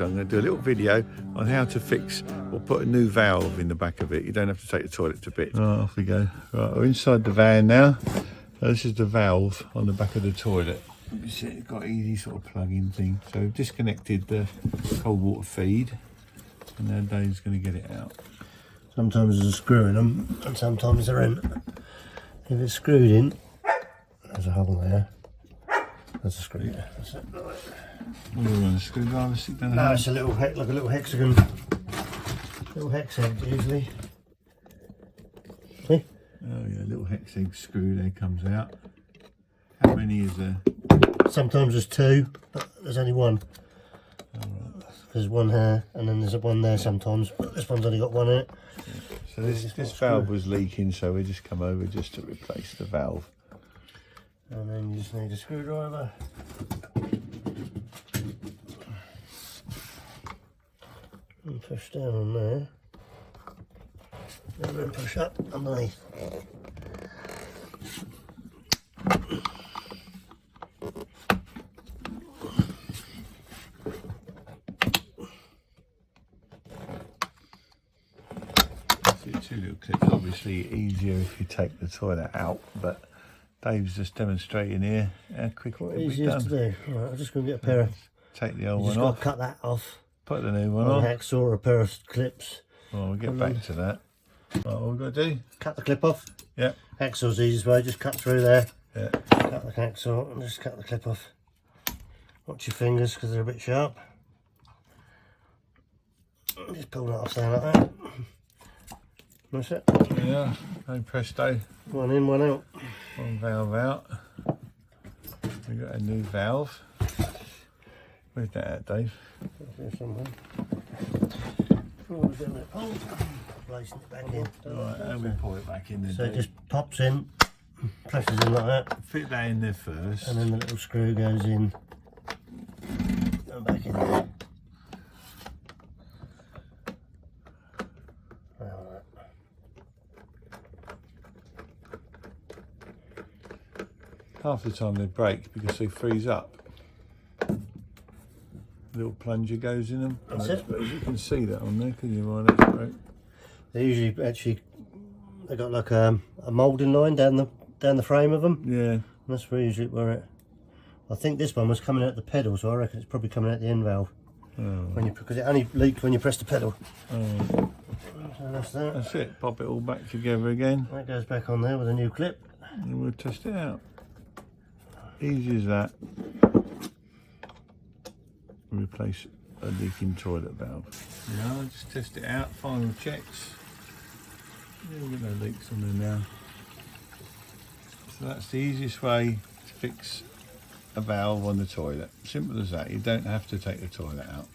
So I'm going to do a little video on how to fix or put a new valve in the back of it. You don't have to take the toilet to bits. Right, off we go. Right, we're inside the van now. So this is the valve on the back of the toilet. You see it's got an easy sort of plug-in thing. So we've disconnected the cold water feed, and now Dave's going to get it out. Sometimes there's a screw in them, and sometimes there isn't. If it's screwed in, there's a hole there. There's a screw there. That's it. What do you want, a screwdriver stick down No, there? it's a little like a little hexagon. Little hex egg usually. See? Oh yeah, little hex egg screw there comes out. How many is there? Sometimes there's two, but there's only one. There's one here, and then there's one there sometimes, but this one's only got one in it. Yeah. So this valve was leaking, so we just come over just to replace the valve. And then you just need a screwdriver. And push down on there. And then push up underneath. Two little clips, obviously easier if you take the toilet out, but Dave's just demonstrating here how quick it can be Easiest done. to do. Right, I'm just going to get a pair of. Take the old You just one got off, to cut that off. put the new one On on. a hacksaw or a pair of clips. Well, we'll get back to that. Right, what we've got to do? Cut the clip off. Yeah. Hacksaw's the easiest way. Just cut through there. Yeah. Cut the hacksaw and just cut the clip off. Watch your fingers because they're a bit sharp. Just pull that off there like that. That's it. Yeah. No presto. One in, one out. One valve out. We've got a new valve. Where's that at, Dave? There somewhere. Oh, placing it back in. Right, and we pull it back in there. So it Dave. just pops in, presses in like that, Fit that in there first. and then the little screw goes in and back in there. Half the time they break because they freeze up. Little plunger goes in them. That's I it. suppose you can see that on there, can you? Why that's broke. They usually actually they got like a moulding line down the frame of them. Yeah. And that's where usually where it. I think this one was coming out the pedal, so I reckon it's probably coming out the end valve. Oh. Because it only leaks when you press the pedal. Oh. So that's that. That's it. Pop it all back together again, That goes back on there with a new clip. and we'll test it out. Easy as that. Replace a leaking toilet valve. Yeah, just test it out. Final checks. Yeah, we've got no leaks on there now. So that's the easiest way to fix a valve on the toilet. Simple as that. You don't have to take the toilet out.